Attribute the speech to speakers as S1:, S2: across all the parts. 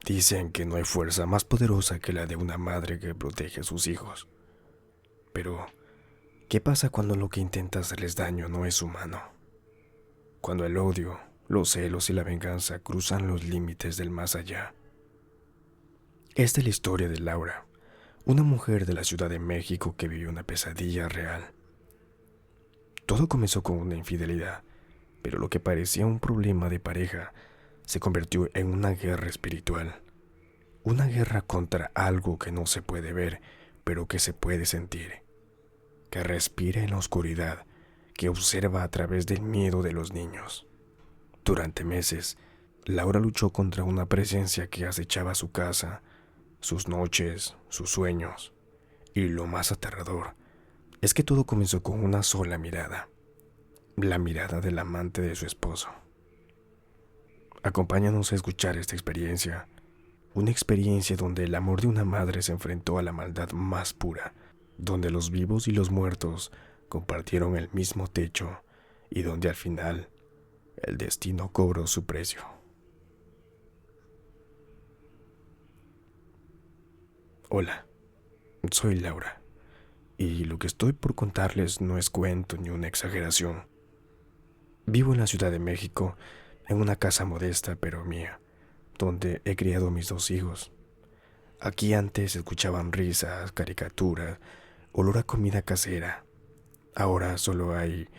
S1: Dicen que no hay fuerza más poderosa que la de una madre que protege a sus hijos. Pero, ¿qué pasa cuando lo que intenta hacerles daño no es humano? Cuando el odio, los celos y la venganza cruzan los límites del más allá. Esta es la historia de Laura, una mujer de la Ciudad de México que vivió una pesadilla real. Todo comenzó con una infidelidad, pero lo que parecía un problema de pareja se convirtió en una guerra espiritual. Una guerra contra algo que no se puede ver, pero que se puede sentir, que respira en la oscuridad, que observa a través del miedo de los niños. Durante meses, Laura luchó contra una presencia que acechaba su casa, sus noches, sus sueños. Y lo más aterrador es que todo comenzó con una sola mirada, la mirada del amante de su esposo. Acompáñanos a escuchar esta experiencia, una experiencia donde el amor de una madre se enfrentó a la maldad más pura, donde los vivos y los muertos compartieron el mismo techo y donde al final el destino cobró su precio. Hola, soy Laura, y lo que estoy por contarles no es cuento ni una exageración. Vivo en la Ciudad de México, en una casa modesta pero mía, donde he criado a mis dos hijos. Aquí antes se escuchaban risas, caricaturas, olor a comida casera. Ahora solo hay,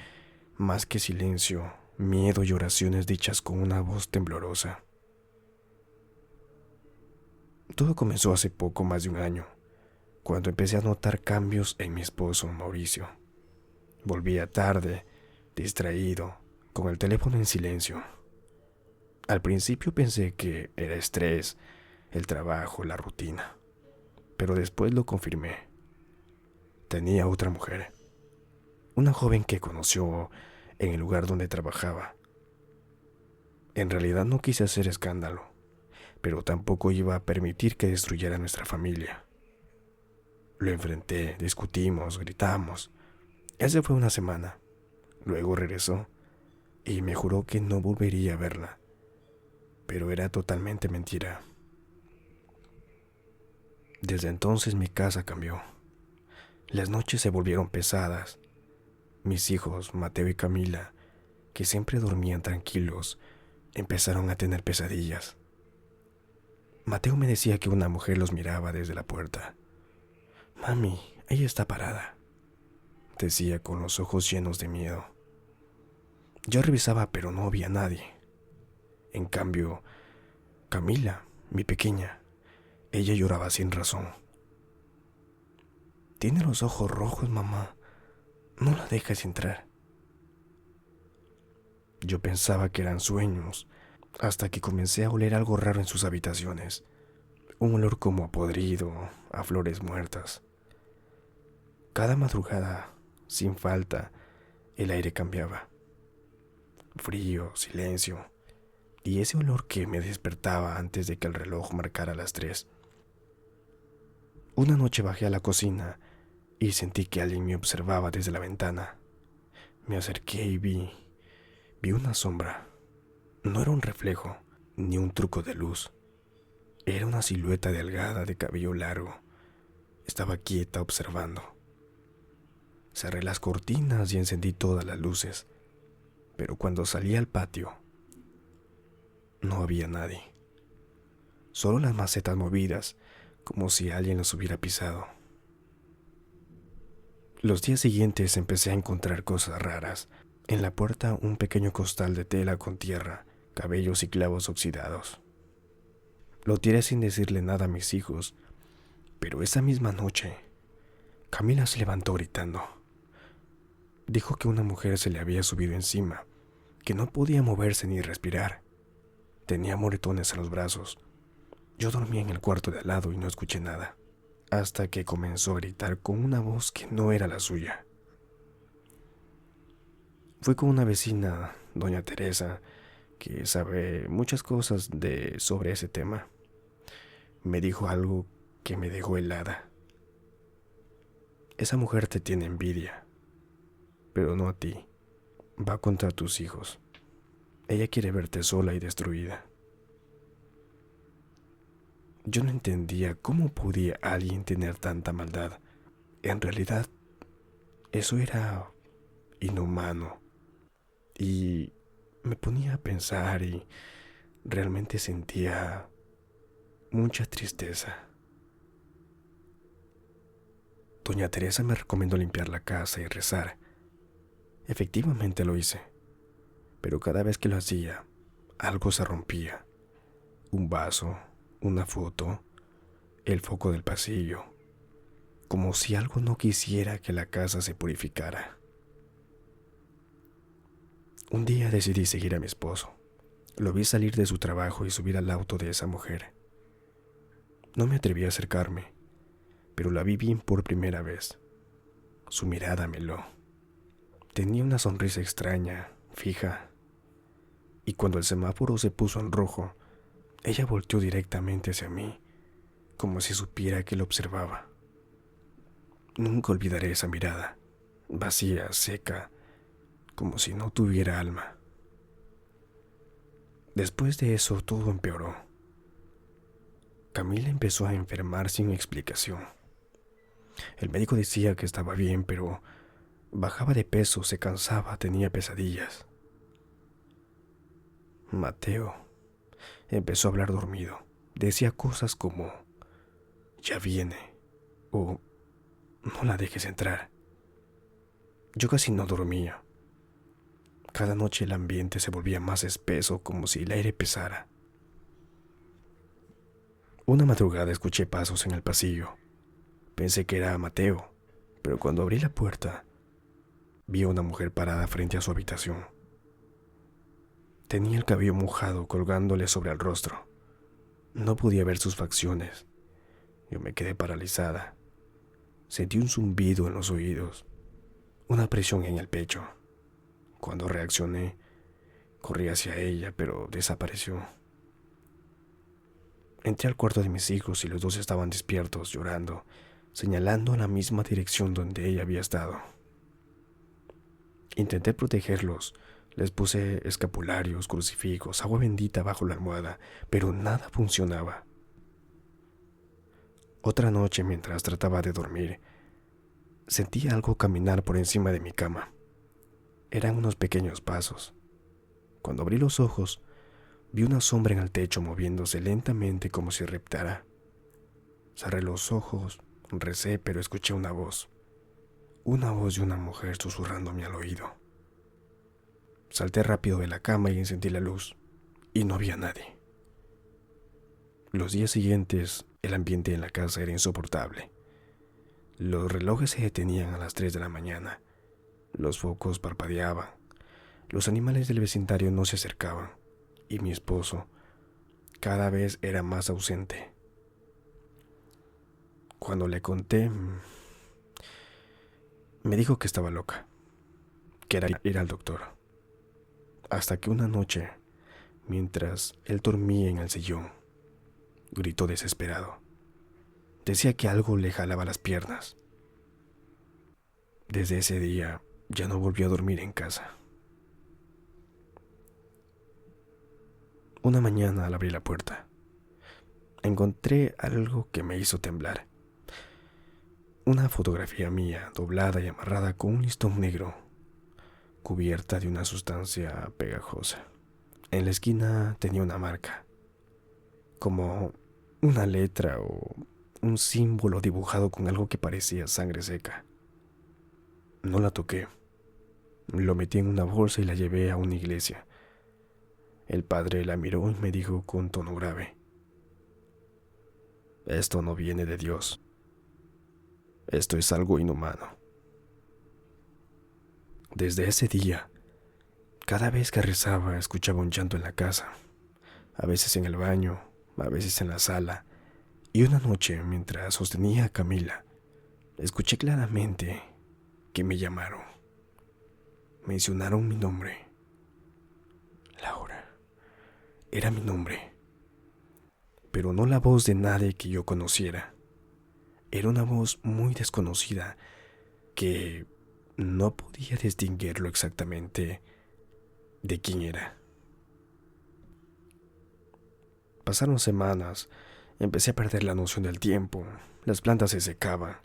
S1: más que silencio, miedo y oraciones dichas con una voz temblorosa. Todo comenzó hace poco más de un año, cuando empecé a notar cambios en mi esposo, Mauricio. Volvía tarde, distraído, con el teléfono en silencio. Al principio pensé que era estrés, el trabajo, la rutina, pero después lo confirmé. Tenía otra mujer, una joven que conoció en el lugar donde trabajaba. En realidad no quise hacer escándalo, pero tampoco iba a permitir que destruyera nuestra familia. Lo enfrenté, discutimos, gritamos. Él se fue una semana, luego regresó y me juró que no volvería a verla, pero era totalmente mentira. Desde entonces mi casa cambió. Las noches se volvieron pesadas. Mis hijos, Mateo y Camila, que siempre dormían tranquilos, empezaron a tener pesadillas. Mateo me decía que una mujer los miraba desde la puerta. «Mami, ella está parada», decía con los ojos llenos de miedo. Yo revisaba, pero no había nadie. En cambio, Camila, mi pequeña, ella lloraba sin razón. «Tiene los ojos rojos, mamá. No la dejes entrar». Yo pensaba que eran sueños, hasta que comencé a oler algo raro en sus habitaciones. Un olor como a podrido, a flores muertas. Cada madrugada, sin falta, el aire cambiaba. Frío, silencio, y ese olor que me despertaba antes de que el reloj marcara las 3. Una noche bajé a la cocina y sentí que alguien me observaba desde la ventana. Me acerqué y vi una sombra. No era un reflejo, ni un truco de luz. Era una silueta delgada de cabello largo. Estaba quieta observando. Cerré las cortinas y encendí todas las luces, pero cuando salí al patio, no había nadie. Solo las macetas movidas, como si alguien las hubiera pisado. Los días siguientes empecé a encontrar cosas raras. En la puerta un pequeño costal de tela con tierra, cabellos y clavos oxidados. Lo tiré sin decirle nada a mis hijos, pero esa misma noche, Camila se levantó gritando. Dijo que una mujer se le había subido encima, que no podía moverse ni respirar. Tenía moretones en los brazos. Yo dormía en el cuarto de al lado y no escuché nada, hasta que comenzó a gritar con una voz que no era la suya. Fui con una vecina, doña Teresa, que sabe muchas cosas sobre ese tema. Me dijo algo que me dejó helada. Esa mujer te tiene envidia, pero no a ti. Va contra tus hijos. Ella quiere verte sola y destruida. Yo no entendía cómo podía alguien tener tanta maldad. En realidad, eso era inhumano. Y me ponía a pensar y realmente sentía mucha tristeza. Doña Teresa me recomendó limpiar la casa y rezar. Efectivamente lo hice, pero cada vez que lo hacía, algo se rompía. Un vaso, una foto, el foco del pasillo, como si algo no quisiera que la casa se purificara. Un día decidí seguir a mi esposo. Lo vi salir de su trabajo y subir al auto de esa mujer. No me atreví a acercarme, pero la vi bien por primera vez. Su mirada me heló. Tenía una sonrisa extraña, fija, y cuando el semáforo se puso en rojo, ella volteó directamente hacia mí, como si supiera que lo observaba. Nunca olvidaré esa mirada, vacía, seca, como si no tuviera alma. Después de eso todo empeoró. Camila empezó a enfermar sin explicación. El médico decía que estaba bien, pero bajaba de peso, se cansaba, tenía pesadillas. Mateo empezó a hablar dormido. Decía cosas como, ya viene, o no la dejes entrar. Yo casi no dormía. Cada noche el ambiente se volvía más espeso, como si el aire pesara. Una madrugada escuché pasos en el pasillo. Pensé que era Mateo, pero cuando abrí la puerta, vi a una mujer parada frente a su habitación. Tenía el cabello mojado colgándole sobre el rostro. No podía ver sus facciones. Yo me quedé paralizada. Sentí un zumbido en los oídos, una presión en el pecho. Cuando reaccioné, corrí hacia ella, pero desapareció. Entré al cuarto de mis hijos y los dos estaban despiertos, llorando, señalando a la misma dirección donde ella había estado. Intenté protegerlos. Les puse escapularios, crucifijos, agua bendita bajo la almohada, pero nada funcionaba. Otra noche, mientras trataba de dormir, sentí algo caminar por encima de mi cama. Eran unos pequeños pasos. Cuando abrí los ojos, vi una sombra en el techo moviéndose lentamente como si reptara. Cerré los ojos, recé, pero escuché una voz de una mujer susurrándome al oído. Salté rápido de la cama y encendí la luz, y no había nadie. Los días siguientes, el ambiente en la casa era insoportable. Los relojes se detenían a las 3 de la mañana, los focos parpadeaban, los animales del vecindario no se acercaban, y mi esposo cada vez era más ausente. Cuando le conté, me dijo que estaba loca, que era ir al doctor. Hasta que una noche, mientras él dormía en el sillón, gritó desesperado. Decía que algo le jalaba las piernas. Desde ese día ya no volvió a dormir en casa. Una mañana al abrir la puerta, encontré algo que me hizo temblar. Una fotografía mía doblada y amarrada con un listón negro, cubierta de una sustancia pegajosa. En la esquina tenía una marca, como una letra o un símbolo dibujado con algo que parecía sangre seca. No la toqué. Lo metí en una bolsa y la llevé a una iglesia. El padre la miró y me dijo con tono grave: esto no viene de Dios. Esto es algo inhumano. Desde ese día, cada vez que rezaba escuchaba un llanto en la casa, a veces en el baño, a veces en la sala, y una noche, mientras sostenía a Camila, escuché claramente que me llamaron. Mencionaron mi nombre. Laura. Era mi nombre, pero no la voz de nadie que yo conociera. Era una voz muy desconocida que no podía distinguirlo exactamente de quién era. Pasaron semanas Empecé a perder la noción del tiempo. Las plantas se secaban,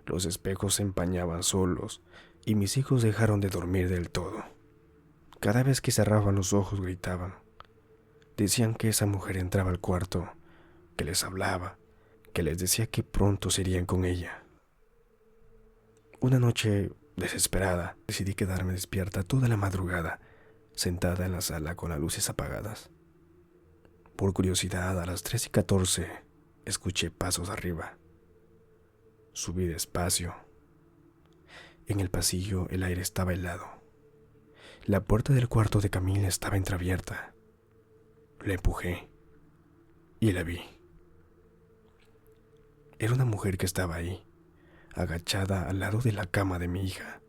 S1: los espejos se empañaban solos y mis hijos dejaron de dormir del todo. Cada vez que cerraban los ojos gritaban. Decían que esa mujer entraba al cuarto, que les hablaba, que les decía que pronto se irían con ella. Una noche, desesperada, decidí quedarme despierta toda la madrugada, sentada en la sala con las luces apagadas. Por curiosidad, a las 3:14, escuché pasos arriba. Subí despacio. En el pasillo el aire estaba helado. La puerta del cuarto de Camila estaba entreabierta. La empujé y la vi. Era una mujer que estaba ahí, agachada al lado de la cama de mi hija.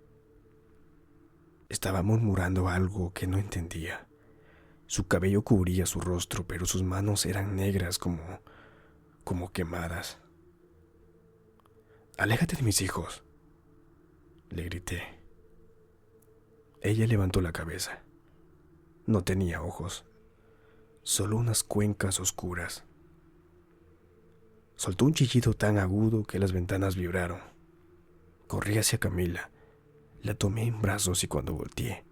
S1: Estaba murmurando algo que no entendía. Su cabello cubría su rostro, pero sus manos eran negras como quemadas. «Aléjate de mis hijos», le grité. Ella levantó la cabeza. No tenía ojos, solo unas cuencas oscuras. Soltó un chillido tan agudo que las ventanas vibraron. Corrí hacia Camila, la tomé en brazos y cuando volteé,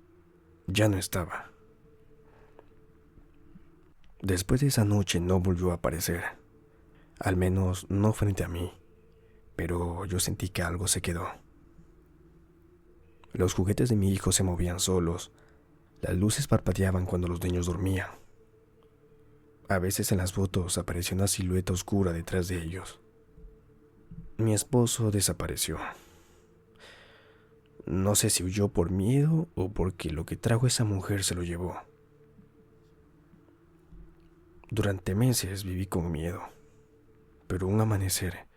S1: ya no estaba. Después de esa noche no volvió a aparecer, al menos no frente a mí, pero yo sentí que algo se quedó. Los juguetes de mi hijo se movían solos, las luces parpadeaban cuando los niños dormían. A veces en las fotos apareció una silueta oscura detrás de ellos. Mi esposo desapareció. No sé si huyó por miedo o porque lo que trajo esa mujer se lo llevó. Durante meses viví con miedo, pero un amanecer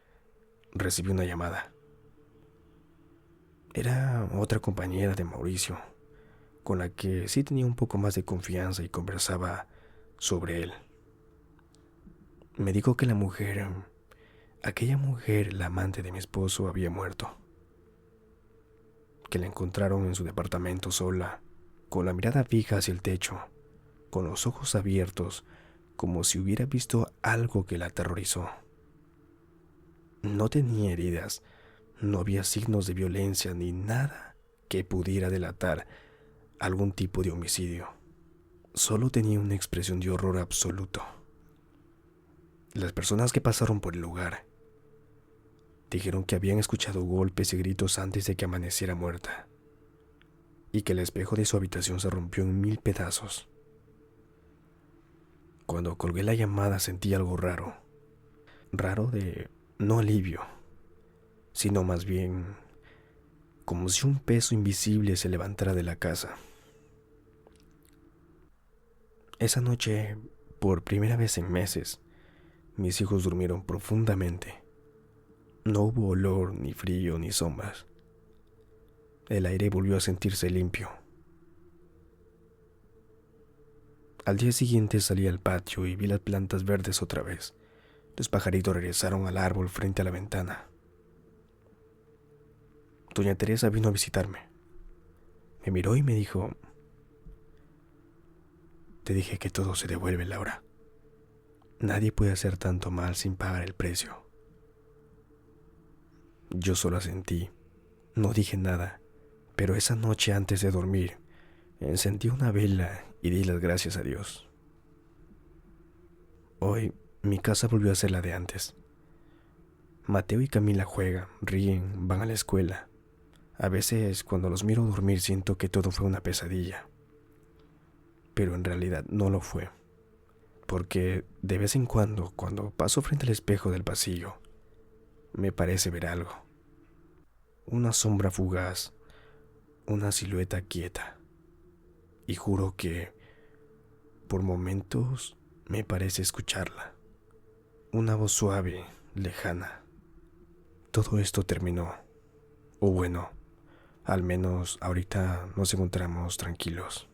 S1: recibí una llamada. Era otra compañera de Mauricio, con la que sí tenía un poco más de confianza y conversaba sobre él. Me dijo que aquella mujer, la amante de mi esposo, había muerto. Que la encontraron en su departamento sola, con la mirada fija hacia el techo, con los ojos abiertos, como si hubiera visto algo que la aterrorizó. No tenía heridas, no había signos de violencia ni nada que pudiera delatar algún tipo de homicidio. Solo tenía una expresión de horror absoluto. Las personas que pasaron por el lugar dijeron que habían escuchado golpes y gritos antes de que amaneciera muerta, y que el espejo de su habitación se rompió en 1000 pedazos. Cuando colgué la llamada sentí algo raro de no alivio, sino más bien como si un peso invisible se levantara de la casa. Esa noche, por primera vez en meses, mis hijos durmieron profundamente. No hubo olor, ni frío, ni sombras. El aire volvió a sentirse limpio. Al día siguiente salí al patio y vi las plantas verdes otra vez. Los pajaritos regresaron al árbol frente a la ventana. Doña Teresa vino a visitarme. Me miró y me dijo: «Te dije que todo se devuelve, Laura. Nadie puede hacer tanto mal sin pagar el precio». Yo solo asentí, no dije nada, pero esa noche antes de dormir, encendí una vela y di las gracias a Dios. Hoy mi casa volvió a ser la de antes. Mateo y Camila juegan, ríen, van a la escuela. A veces cuando los miro dormir siento que todo fue una pesadilla, pero en realidad no lo fue, porque de vez en cuando paso frente al espejo del pasillo, me parece ver algo. Una sombra fugaz, una silueta quieta. Y juro que, por momentos, me parece escucharla. Una voz suave, lejana. Todo esto terminó. O bueno, al menos ahorita nos encontramos tranquilos.